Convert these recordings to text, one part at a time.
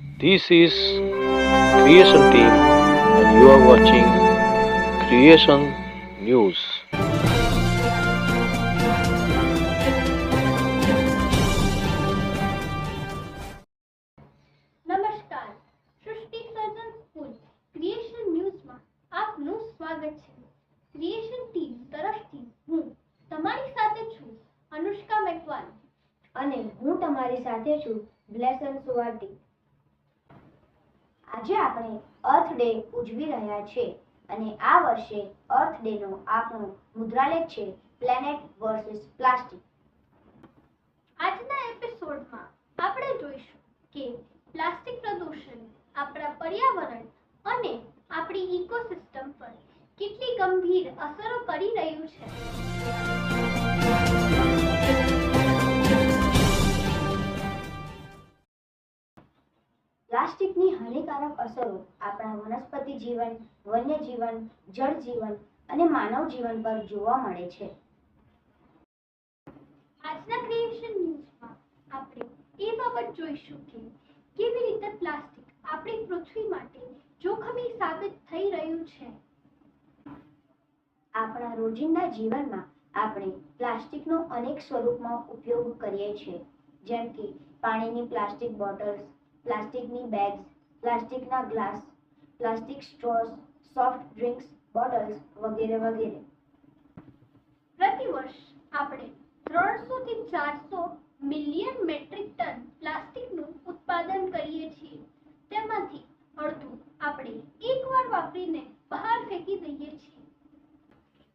This is Creation Team and you are watching Creation News. નમસ્કાર. સૃષ્ટિ સર્જન school creation ન્યૂઝમાં આપનું સ્વાગત છે. ક્રિએશન ટીમ તરફથી હું તમારી સાથે છું અનુષ્કા મેકવાન અને હું તમારી સાથે છું બ્લેસન સુવાર્તી. આજે આપણે અર્થ ડે ઉજવી રહ્યા છે અને આ વર્ષે અર્થ ડે નો આપણો મુદ્રાલેખ છે પ્લેનેટ વર્સિસ પ્લાસ્ટિક. આજના એપિસોડમાં આપણે જોઈશું કે પ્લાસ્ટિક પ્રદૂષણ આપણા પર્યાવરણ અને આપણી ઇકોસિસ્ટમ પર કેટલી ગંભીર અસરો કરી રહ્યું છે. પ્લાસ્ટિકની હાનિકારક અસરો આપણા વનસ્પતિ જીવન, વન્ય જીવન, જળ જીવન અને માનવ જીવન પર જોવા મળે છે. આજના ક્રિએશન ન્યૂઝમાં આપણે એ બાબત જોઈશું કે કેવી રીતે પ્લાસ્ટિક આપણી પૃથ્વી માટે જોખમી સાબિત થઈ રહ્યું છે. આપણા રોજિંદા જીવનમાં આપણે પ્લાસ્ટિકનો અનેક સ્વરૂપમાં ઉપયોગ કરીએ છીએ, જેમ કે પાણીની પ્લાસ્ટિક બોટલ્સ, પ્લાસ્ટિકની બેગ્સ, પ્લાસ્ટિકના glass, plastic straws, soft drinks bottles વગેરે વગેરે. પ્રતિવર્ષ આપણે 300 થી 400 મિલિયન મેટ્રિક ટન પ્લાસ્ટિકનું ઉત્પાદન કરીએ છીએ. તેમાંથી અડધું આપણે એકવાર વાપરીને બહાર ફેંકી દઈએ છીએ.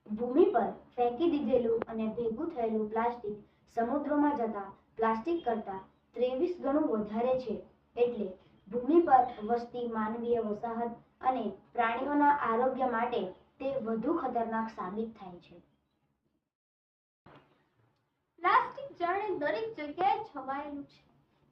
ભૂમિ પર ફેંકી દીધેલું અને ભેગું થયેલું પ્લાસ્ટિક સમુદ્રોમાં જતા પ્લાસ્ટિક કરતાં 23 ગણું વધારે છે. એટલે ભૂમિ પર વસતી માનવીય વસાહત અને પ્રાણીઓના આરોગ્ય માટે તે વધુ ખતરનાક સાબિત થાય છે. પ્લાસ્ટિક જાણે દરેક જગ્યાએ છવાયેલું છે.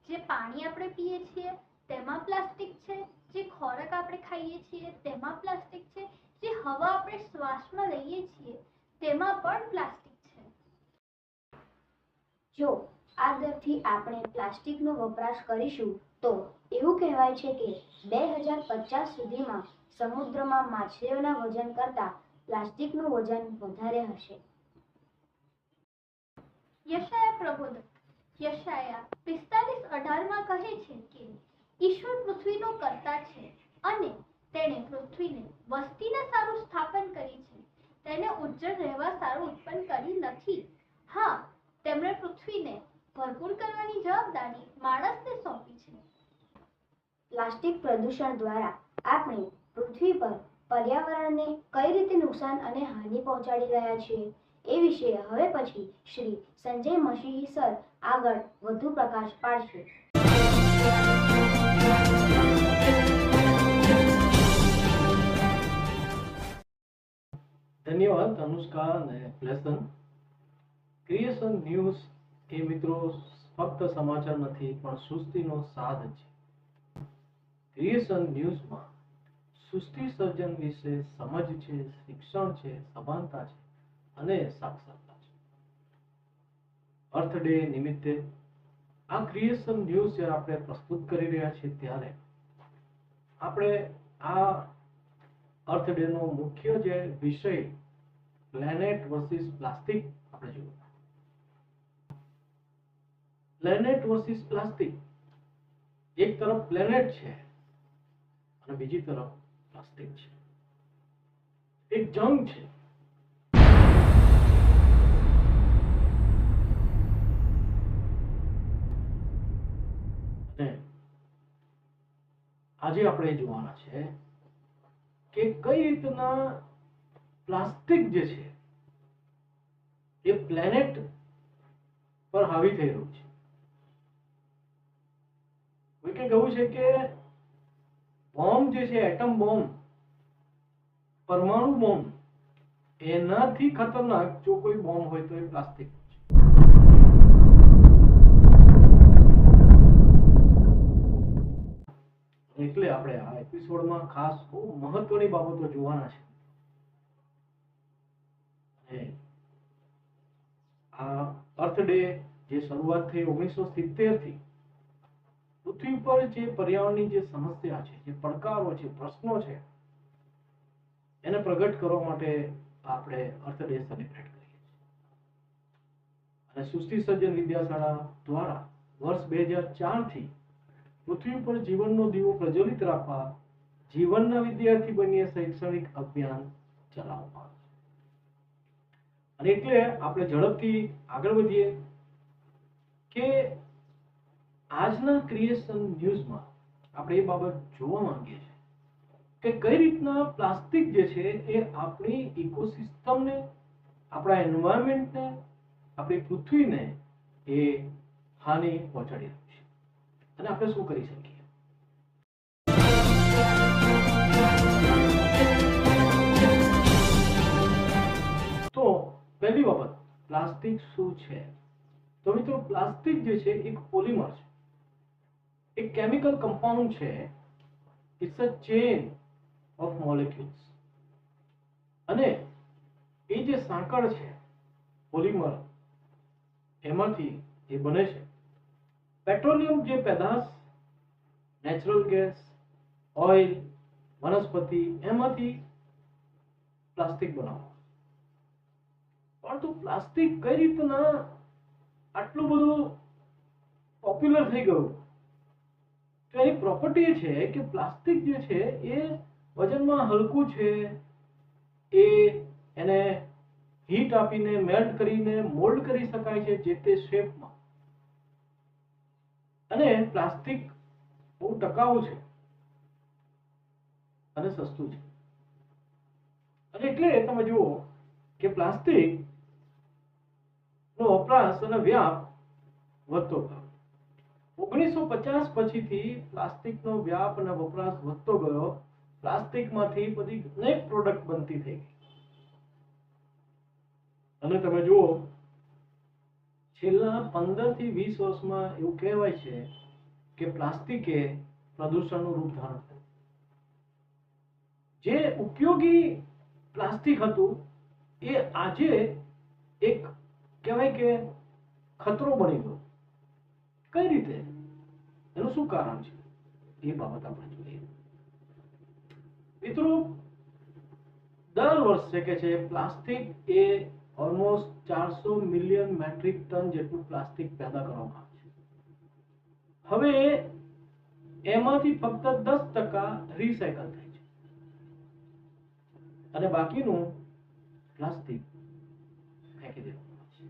જે પાણી આપણે પીએ છીએ તેમાં પ્લાસ્ટિક છે, જે ખોરાક આપણે ખાઈએ છીએ તેમાં પ્લાસ્ટિક છે, જે હવા આપણે શ્વાસમાં લઈએ છીએ તેમાં પણ પ્લાસ્ટિક છે. જો આ દરથી આપણે પ્લાસ્ટિકનો વપરાશ કરીશું તો એવું કહેવાય છે કે 2050 સુધીમાં સમુદ્રમાં માછલીઓના વજન કરતાં પ્લાસ્ટિકનું વજન વધારે હશે. યશાયા પ્રબોધક યશાયા 45:18 કહે છે કે ઈશ્વર પૃથ્વીનો કર્તા છે અને તેણે પૃથ્વીને વસ્તીને સારું સ્થાપન કરી છે. તેને ઉજ્જળ રહેવા સારું ઉત્પન્ન કરી નથી. હા, તેમણે પૃથ્વીને ભરપૂર કરવાની જવાબદારી માણસને સોંપી છે. પ્લાસ્ટિક પ્રદૂષણ દ્વારા આપણે પૃથ્વી પર પર્યાવરણને કઈ રીતે નુકસાન અને હાનિ પહોંચાડી રહ્યા છીએ એ વિશે હવે પછી શ્રી સંજય મસીહી સર આગળ વધુ પ્રકાશ પાડશે. ધન્યવાદ અનુષ્કા અને બ્લેસન. ક્રિએશન ન્યૂઝ એ મિત્રો ફક્ત સમાચાર નથી પણ સૃષ્ટિનો સાથ છે. ક્રિએશન ન્યૂઝમાં સૃષ્ટિ સર્જન વિશે સમજ છે, શિક્ષણ છે, સભાનતા છે અને સાક્ષરતા છે. અર્થ ડે નિમિત્તે આ ક્રિએશન ન્યૂઝ જ્યારે આપણે પ્રસ્તુત કરી રહ્યા છીએ ત્યારે આપણે આ અર્થ ડે નો મુખ્ય જે વિષય પ્લેનેટ વર્સિસ પ્લાસ્ટિક આપણે જોયું. પ્લેનેટ વર્સિસ પ્લાસ્ટિક, એક તરફ પ્લેનેટ છે અને બીજી તરફ પ્લાસ્ટિક છે. એક જંગ છે. અને આજે આપણે જોવાના છે કે કઈ રીતના પ્લાસ્ટિક જે છે એ પ્લેનેટ પર હાવી થઈ રહ્યું છે. કોઈકે કહ્યું છે કે બોમ્બ જે છે, એટમ બોમ્બ, પરમાણુ બોમ્બ, એનાથી ખતરનાક જો કોઈ બોમ્બ હોય તો એ પ્લાસ્ટિક છે. એટલે આપણે આ એપિસોડમાં ખાસ બહુ મહત્વની બાબતો જોવાના છે. આ અર્થ ડે જે શરૂઆત થઈ 1970 થી પૃથ્વી પર જે પર્યાવરણની જે સમસ્યા છે, જે પડકારો છે, પ્રશ્નો છે, એને પ્રગટ કરવા માટે આપણે અર્થ ડે સેલિબ્રેટ કરીએ છીએ. અને સૃષ્ટિ સર્જન વિદ્યાશાળા દ્વારા વર્ષ 2004 થી પૃથ્વી પર જીવનનો દીવો પ્રજ્વલિત રાખવા જીવનના વિદ્યાર્થી બનીએ શૈક્ષણિક અભિયાન ચલાવવામાં આવે છે. અને એટલે આપણે ઝડપથી આગળ વધીએ કે આજના ક્રિએશન ન્યૂઝમાં આપણે એ બાબત જોવા માંગીએ છીએ કે કઈ રીતના પ્લાસ્ટિક જે છે એ આપણી ઇકોસિસ્ટમને, આપણા એન્વાયરમેન્ટને, આપણી પૃથ્વીને એ હાનિ પહોંચાડી રહ્યું છે. અને આપણે શું કરી શકીએ? તો પહેલી બાબત, પ્લાસ્ટિક શું છે? તો મિત્રો, પ્લાસ્ટિક જે છે એક પોલિમર છે, એક કેમિકલ કમ્પાઉન્ડ છે. It's a chain of molecules. અને એ જે સાંકળ છે પોલિમર, એમાંથી જે બને છે પેટ્રોલિયમ જે પેદાશ, નેચરલ ગેસ, ઓઇલ, વનસ્પતિ, એમાંથી પ્લાસ્ટિક બનાવવા. પરંતુ પ્લાસ્ટિક કઈ રીતના આટલું બધું પોપ્યુલર થઈ ગયું? તો એની પ્રોપર્ટી એ છે કે પ્લાસ્ટિક જે છે એ વજનમાં હલકું છે, એને હીટ આપીને મેલ્ટ કરીને મોલ્ડ કરી શકાય છે જે તે શેપમાં. અને પ્લાસ્ટિક બહુ ટકાઉ છે અને સસ્તું છે. અને એટલે તમે જુઓ કે પ્લાસ્ટિક નો વપરાશ અને વ્યાપ વધતો ગયો. 1950 પછીથી પ્લાસ્ટિકનો વ્યાપ અને વપરાશ વધતો ગયો. પ્લાસ્ટિકમાંથી બધી અનેક પ્રોડક્ટ બનતી થઈ ગઈ. અને તમે જુઓ છેલ્લા 15 થી 20 વર્ષમાં એવું કહેવાય છે કે પ્લાસ્ટિકે પ્રદૂષણનું રૂપ ધારણ કર્યું. જે ઉપયોગી પ્લાસ્ટિક હતું એ આજે એક કહેવાય કે ખતરો બની ગયો. કઈ રીતે? એનું શું કારણ છે? એ બાબત આપણે જોઈએ. મિત્રો, દર વર્ષે કે છે પ્લાસ્ટિક એ ઓલમોસ્ટ 400 મિલિયન મેટ્રિક ટન જેટલું પ્લાસ્ટિક પેદા કરવામાં આવે છે. હવે એમાંથી ફક્ત 10% રિસાયકલ થાય છે અને બાકીનું પ્લાસ્ટિક ફેંકી દેવામાં આવે છે.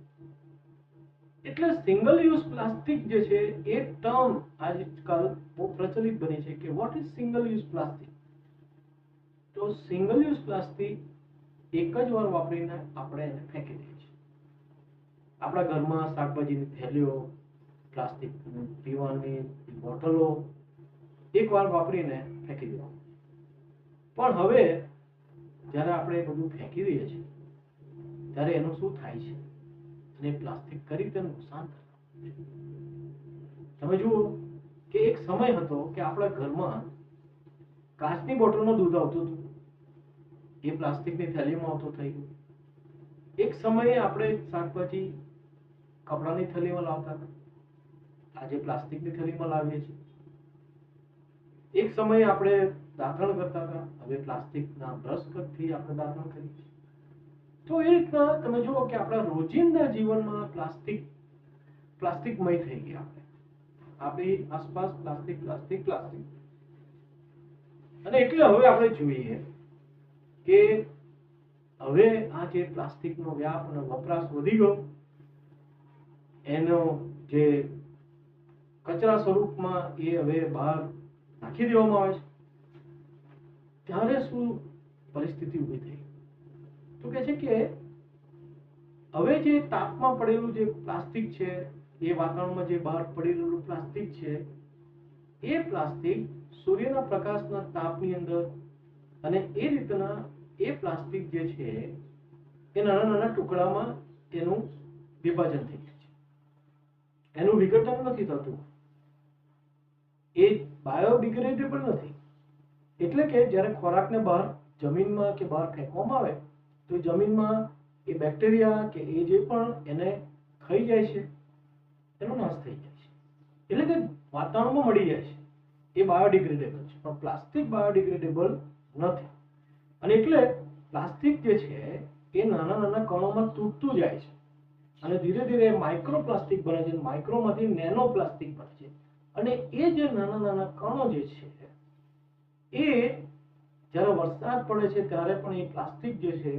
એટલે સિંગલ યુઝ પ્લાસ્ટિક જે છે એ ટર્મ આજકાલ બહુ પ્રચલિત બની છે કે what is single use plastic? તો સિંગલ યુઝ પ્લાસ્ટિક એક જ વાર વાપરીને આપણે એને ફેંકી દઈએ છીએ. આપણા ઘરમાં શાકભાજીની થેલીઓ, પ્લાસ્ટિક પીવાની બોટલો એક વાર વાપરીને ફેંકી દેવાનું. પણ હવે જ્યારે આપણે બધું ફેંકી દઈએ છીએ ત્યારે એનું શું થાય છે અને પ્લાસ્ટિક કઈ રીતે નુકસાન કરે? તમે જુઓ કે એક સમય હતો કે આપણા ઘરમાં કાચની બોટલમાં દૂધ આવતું હતું, એ પ્લાસ્ટિકની થેલીમાં આવતું થઈ ગયું. એક સમયે આપણે શાકભાજી કપડાની થેલીમાં લાવતા હતા, આજે પ્લાસ્ટિકની થેલીમાં લાવીએ છીએ. એક સમયે આપણે દાંતણ કરતા હતા, હવે પ્લાસ્ટિકના બ્રશથી આપણે દાંતણ કરીએ છીએ. તો એ રીતના તમે જુઓ કે આપણા રોજિંદા જીવનમાં પ્લાસ્ટિકમય થઈ ગયા. આપણી આસપાસ પ્લાસ્ટિક પ્લાસ્ટિક પ્લાસ્ટિક. અને એટલે હવે આપણે જોઈએ કે હવે આ જે પ્લાસ્ટિકનો વ્યાપ અને વપરાશ વધી ગયો, એનો જે કચરા સ્વરૂપમાં એ હવે બહાર નાખી દેવામાં આવે છે. ત્યારે શું પરિસ્થિતિ ઊભી થઈ? તો કે છે કે હવે જે તાપમાં પડેલું જે પ્લાસ્ટિક છે, એ વાતાવરણમાં જે બહાર પડી રહેલું પ્લાસ્ટિક છે, એ પ્લાસ્ટિક સૂર્યના પ્રકાશના તાપની અંદર અને એ રીતના એ પ્લાસ્ટિક જે છે એ નાના નાના ટુકડામાં એનું વિભાજન થઈ જાય છે. એનું વિઘટન નથી થતું. એ બાયોડિગ્રેડેબલ નથી. એટલે કે જ્યારે ખોરાકને બહાર જમીનમાં કે બહાર ફેંકવામાં આવે તો જમીનમાં એ બેક્ટેરિયા કે એ જે પણ એને ખાઈ જાય છે એનો નાશ થઈ જાય છે. એટલે કે વાતાવરણમાં મળી જાય છે એ બાયોડિગ્રેડેબલ છે, પણ પ્લાસ્ટિક બાયોડિગ્રેડેબલ નથી. અને એટલે પ્લાસ્ટિક જે છે એ નાના નાના કણોમાં તૂટતું જાય છે અને ધીરે ધીરે માઇક્રોપ્લાસ્ટિક બને છે, માઇક્રોમાંથી નેનો પ્લાસ્ટિક બને છે. અને એ જે નાના નાના કણો જે છે એ જ્યારે વરસાદ પડે છે ત્યારે પણ એ પ્લાસ્ટિક જે છે,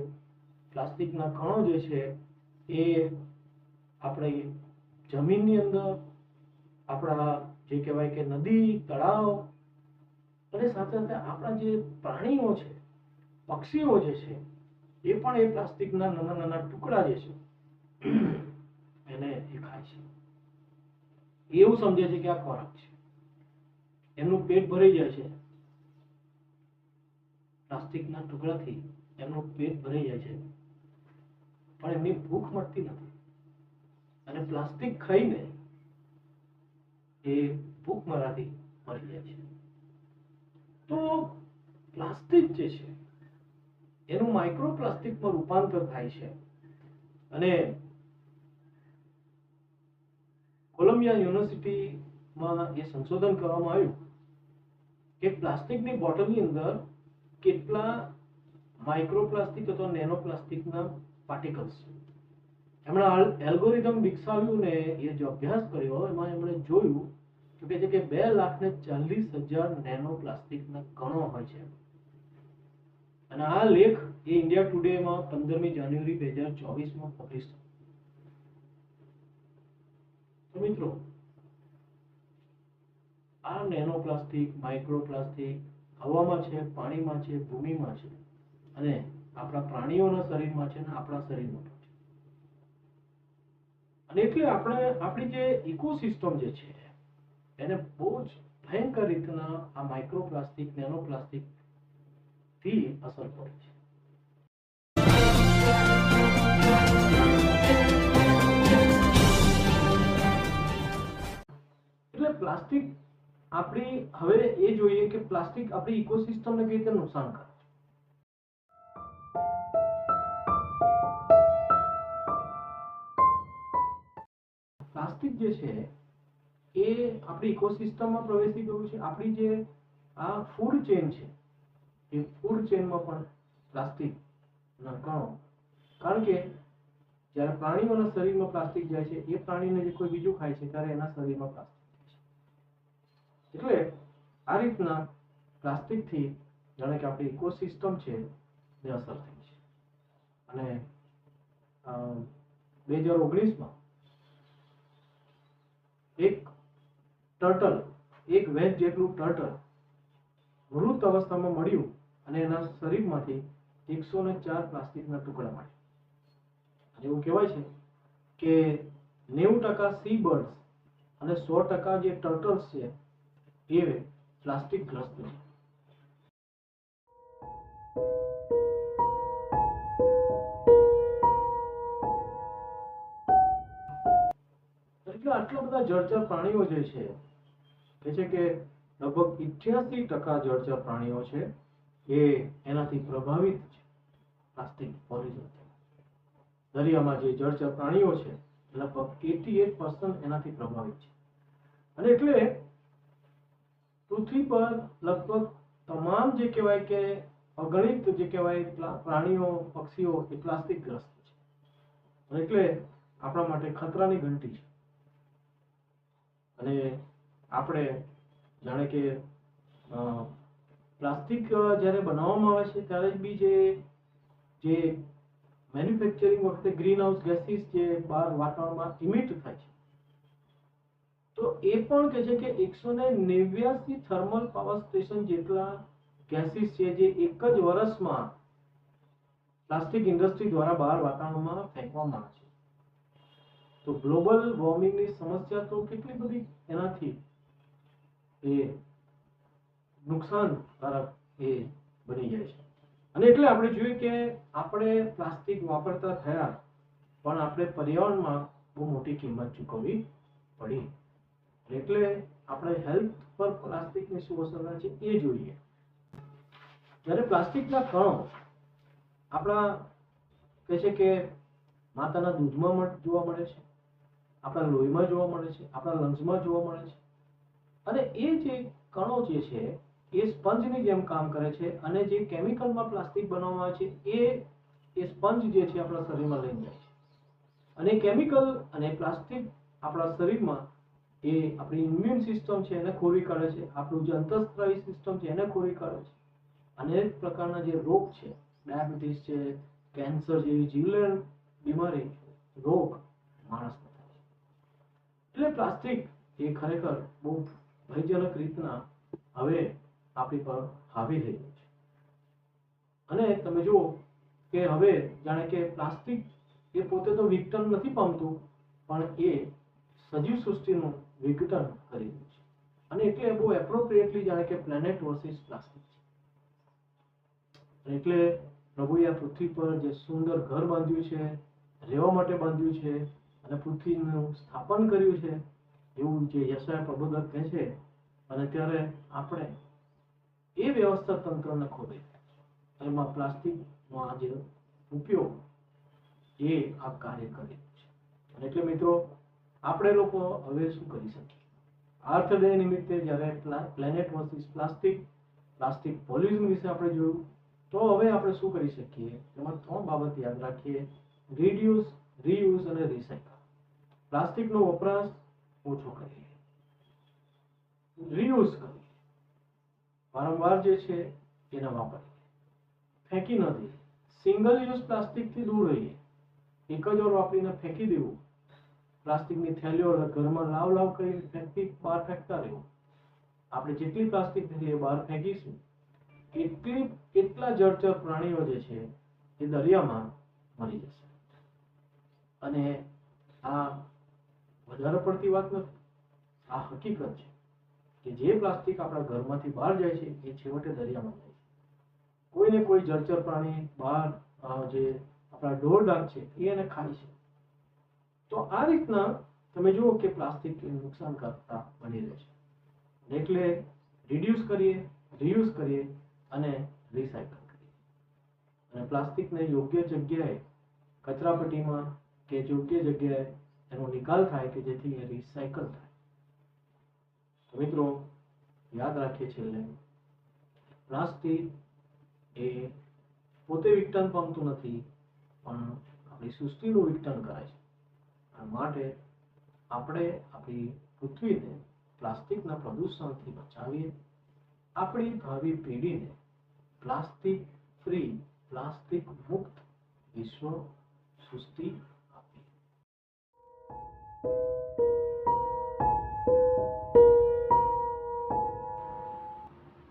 પ્લાસ્ટિકના કણો જે છે એ આપણે જમીનની અંદર, આપણા જે કહેવાય કે નદી, તળાવ અને સાથે સાથે આપણા જે પ્રાણીઓ છે, પક્ષીઓ જે છે એ પણ એ પ્લાસ્ટિકના નાના નાના ટુકડા જે છે એને એ ખાય છે. એવું સમજે છે કે આ ખોરાક છે, એમનું પેટ ભરાઈ જાય છે પ્લાસ્ટિકના ટુકડાથી, એમનું પેટ ભરાઈ જાય છે પણ એમની ભૂખ મટતી નથી. અને પ્લાસ્ટિક ખાઈને એ ભૂખમરાથી મરી જાય છે. તો પ્લાસ્ટિક જે છે એનું માઇક્રોપ્લાસ્ટિકમાં રૂપાંતર થાય છે અને કોલંબિયા યુનિવર્સિટીમાં એ સંશોધન કરવામાં આવ્યું કે પ્લાસ્ટિકની બોટલની અંદર કેટલા માઇક્રોપ્લાસ્ટિક અથવા નેનોપ્લાસ્ટિકના પાર્ટિકલ્સ છે. એમણે એલ્ગોરિધમ વિકસાવ્યું ને એ જે અભ્યાસ કર્યો એમાં એમણે જોયું કે છે કે 2,40,000 નેનોપ્લાસ્ટિકના કણો હોય છે. અને આ લેખ એ ઇન્ડિયા ટુડેમાં 15મી જાન્યુઆરી 2024માં પબ્લિશ થયો. તો મિત્રો, આ નેનોપ્લાસ્ટિક, માઇક્રોપ્લાસ્ટિક હવામાં છે, પાણીમાં છે, ભૂમિમાં છે અને આપણા પ્રાણીઓના શરીરમાં છે અને આપણા શરીરમાં છે. અને એટલે આપણી જે ઇકોસિસ્ટમ જે છે એને બહુ જ ભયંકર રીતના આ માઇક્રોપ્લાસ્ટિક, નેનોપ્લાસ્ટિક થી અસર પડે છે. એટલે પ્લાસ્ટિક આપણી, હવે એ જોઈએ કે પ્લાસ્ટિક આપણી ઇકોસિસ્ટમને કઈ રીતે નુકસાન કરે છે. પ્લાસ્ટિક જે છે એ આપણી ઇકોસિસ્ટમમાં પ્રવેશી ગયું છે. આપણી જે આ ફૂડ ચેન છે એ ફૂડ ચેનમાં પણ પ્લાસ્ટિકના કણો, કારણ કે જ્યારે પ્રાણીઓના શરીરમાં પ્લાસ્ટિક જાય છે એ પ્રાણીને જે કોઈ બીજું ખાય છે ત્યારે એના શરીરમાં પ્લાસ્ટિક જાય છે. એટલે આ રીતના પ્લાસ્ટિકથી જાણે કે આપણી ઇકોસિસ્ટમ છે એ અસર થઈ છે. અને 2019માં એક ટર્ટલ, એક વેચ જેટલું ટર્ટલ મૃત અવસ્થામાં મળ્યું અને એના શરીરમાંથી 104 પ્લાસ્ટિકના ટુકડા મળ્યા. એવું કહેવાય છે કે 90% સી બર્ડ્સ અને 100% જે ટર્ટલ્સ છે એ પ્લાસ્ટિક ગ્રસ્ત છે. એટલે આટલા બધા જળચર પ્રાણીઓ જે છે કે લગભગ 88% જળચર પ્રાણીઓ છે એ એનાથી પ્રભાવિત છે પ્લાસ્ટિક પોલ્યુશન. દરિયામાં જે જળચર પ્રાણીઓ છે લગભગ 88% એનાથી પ્રભાવિત છે. અને એટલે પૃથ્વી પર લગભગ તમામ જે કહેવાય કે અગણિત જે કહેવાય પ્રાણીઓ, પક્ષીઓ એ પ્લાસ્ટિક ગ્રસ્ત છે. અને એટલે આપણા માટે ખતરાની ઘંટી છે. અને આપણે જાણે કે પ્લાસ્ટિક જ્યારે બનાવવામાં આવે છે ત્યારે જ બી જે મેન્યુફેક્ચરિંગ વખતે ગ્રીન હાઉસ ગેસીસ જે બહાર વાતાવરણમાં ઇમિટ થાય છે, તો એ પણ કહે છે કે 189 થર્મલ પાવર સ્ટેશન જેટલા ગેસીસ છે જે એક જ વર્ષમાં પ્લાસ્ટિક ઇન્ડસ્ટ્રી દ્વારા બહાર વાતાવરણમાં ફેંકવામાં આવે છે. તો ગ્લોબલ વોર્મિંગની સમસ્યા તો કેટલી બધી એનાથી એ નુકસાનકારક એ બની જાય છે. અને એટલે આપણે જોઈએ કે આપણે પ્લાસ્ટિક વાપરતા થયા પણ આપણે પર્યાવરણમાં બહુ મોટી કિંમત ચૂકવવી પડી. એટલે આપણે હેલ્થ પર પ્લાસ્ટિકની શું અસર છે એ જોઈએ. જ્યારે પ્લાસ્ટિકના કણો આપણા કહે છે કે માતાના દૂધમાં જોવા મળે છે, આપણા લોહીમાં જોવા મળે છે, આપણા લંગ્સમાં જોવા મળે છે. અને એ જે કણો જે છે એ સ્પંજની જેમ કામ કરે છે અને જે કેમિકલમાં પ્લાસ્ટિક બનાવવામાં આવે છે એ સ્પંજ જે છે આપણા શરીરમાં લઈ જાય છે અને કેમિકલ અને પ્લાસ્ટિક આપણા શરીરમાં એ આપણી ઇમ્યુન સિસ્ટમ છે એને ખોરી કાઢે છે, આપણું જે અંતઃસ્ત્રાવી સિસ્ટમ છે એને ખોરી કાઢે છે. અનેક પ્રકારના જે રોગ છે, ડાયાબિટીસ છે, કેન્સર જેવી જીવલેણ બીમારી, રોગ માણસને થાય છે. એટલે પ્લાસ્ટિક એ ખરેખર બહુ ભયજનક રીતના હવે આપણી પર હાવી થઈ ગયું છે. અને તમે જુઓ કે હવે જાણે કે પ્લાસ્ટિક એ પોતે તો વિઘટન નથી પામતું, પણ એ સજીવ સૃષ્ટિનું વિઘટન કરી રહ્યું છે. અને એટલે બહુ એપ્રોપ્રિએટલી જાણે કે પ્લેનેટ વર્સિસ પ્લાસ્ટિક છે. એટલે પ્રભુએ આ પૃથ્વી પર જે સુંદર ઘર બાંધ્યું છે, રહેવા માટે બાંધ્યું છે અને પૃથ્વીનું સ્થાપન કર્યું છે, એવું જે યશાયા પ્રબોધક કહે છે. અને ત્યારે આપણે એ વ્યવસ્થા તંત્રને ખોદે એમાં પ્લાસ્ટિકનો આ જે ઉપયોગ એ આ કાર્ય કરે છે. અને એટલે મિત્રો આપણે લોકો હવે શું કરી શકીએ? અર્થ ડે નિમિત્તે જ્યારે પ્લેનેટ વર્સિસ પ્લાસ્ટિક પોલ્યુશન વિશે આપણે જોયું, તો હવે આપણે શું કરી શકીએ? એમાં 3 બાબત યાદ રાખીએ: રિડ્યુસ, રીયુઝ અને રિસાયકલ. પ્લાસ્ટિકનો વપરાશ ઓછો કરીએ, રીયુઝ કરીએ, વારંવાર જે છે એને વાપરીએ, ફેંકી ન દઈએ, સિંગલ યુઝ પ્લાસ્ટિકથી દૂર રહીએ. એક જ વાર વાપરીને ફેંકી દેવું, પ્લાસ્ટિકની થેલીઓ ઘરમાં લાવ કરીને બહાર ફેંકતા રહેવું. આપણે જેટલી પ્લાસ્ટિક થેલીઓ બહાર ફેંકીશું એટલા જળચર પ્રાણીઓ જે છે એ દરિયામાં મરી જશે. અને આ વધારે પડતી વાત નથી, આ હકીકત છે કે જે પ્લાસ્ટિક આપણા ઘરમાંથી બહાર જાય છે એ છેવટે દરિયામાં જાય છે. કોઈને કોઈ જળચર પ્રાણી બહાર જે આપણા ઢોર ડાક છે એ એને ખાય છે. તો આ રીતના તમે જુઓ કે પ્લાસ્ટિક નુકસાન કરતા બની રહે છે. એટલે રિડ્યુસ કરીએ, રીયુઝ કરીએ અને રિસાયકલ કરીએ. અને પ્લાસ્ટિકને યોગ્ય જગ્યાએ કચરાપેટીમાં કે યોગ્ય જગ્યાએ એનો નિકાલ થાય કે જેથી એ રિસાયકલ થાય. તો મિત્રો યાદ રાખીએ છેલ્લે, પ્લાસ્ટિક એ પોતે વિઘટન પામતું નથી, પણ આપણી સૃષ્ટિનું વિઘટન કરે છે. માટે આપણે આપણી પૃથ્વીને પ્લાસ્ટિકના પ્રદૂષણથી બચાવીએ, આપણી ભાવિ પેઢીને પ્લાસ્ટિક ફ્રી, પ્લાસ્ટિક મુક્ત વિશ્વ સૃષ્ટિ આપીએ.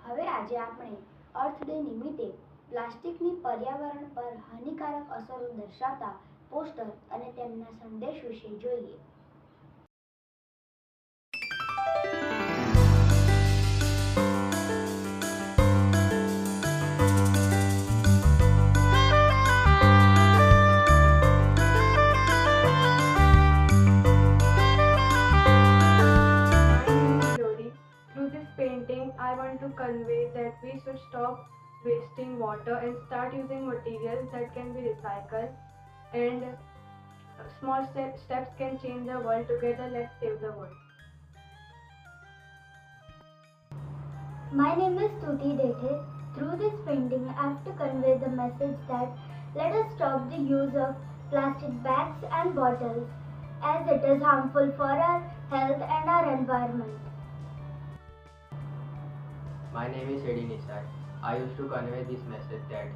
હવે આજે આપણે અર્થ ડે નિમિત્તે પ્લાસ્ટિકની પર્યાવરણ પર હાનિકારક અસરો દર્શાવતા પોસ્ટર અને તેમના સંદેશ વિશે જોઈએ. Through this painting, I want to convey that we should stop wasting water and start using materials that can be recycled. And small steps can change the world. Together, let's save the world. My name is Stuti Dethe. Through this painting, I have to convey the message that let us stop the use of plastic bags and bottles as it is harmful for our health and our environment. My name is Edi Nisar. I used to convey this message that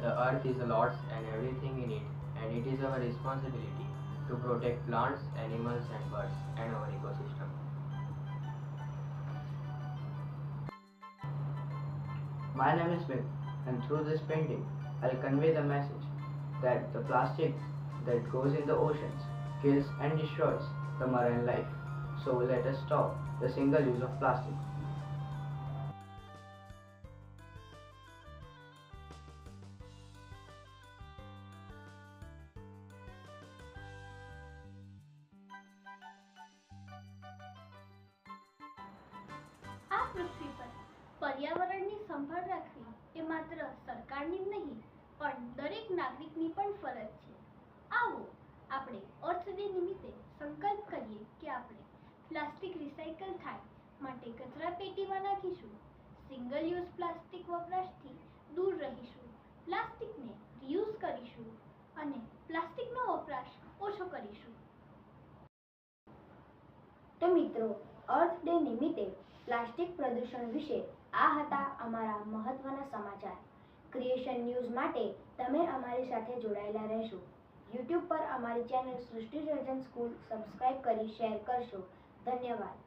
the earth is the Lord's and everything in it, and it is our responsibility to protect plants, animals and birds and our ecosystem. My name is Smith, and through this painting, I'll convey the message that the plastic that goes in the oceans kills and destroys the marine life. So let us stop the single use of plastic. આ પૃથ્વી પર પર્યાવરણની સંભાળ રાખવી એ માત્ર સરકારની જ નહીં, પણ દરેક નાગરિકની પણ ફરજ છે. આવો આપણે અર્થ ડે નિમિત્તે સંકલ્પ કરીએ કે આપણે પ્લાસ્ટિક રિસાયકલ થાય, માટે કચરા પેટીમાં નાખીશું. સિંગલ યુઝ પ્લાસ્ટિક વપરાશથી દૂર રહીશું. પ્લાસ્ટિકને રીયુઝ કરીશું અને પ્લાસ્ટિકનો વપરાશ ઓછો કરીશું. તો મિત્રો, અર્થ ડે નિમિત્તે પ્લાસ્ટિક પ્રદૂષણ વિશે આ હતા અમારા મહત્વના સમાચાર. ક્રિએશન ન્યૂઝ માટે તમે અમારી સાથે જોડાયેલા રહેશો. યુટ્યુબ પર અમારી ચેનલ સૃષ્ટિ સર્જન સ્કૂલ સબસ્ક્રાઇબ કરી શેર કરશો. ધન્યવાદ.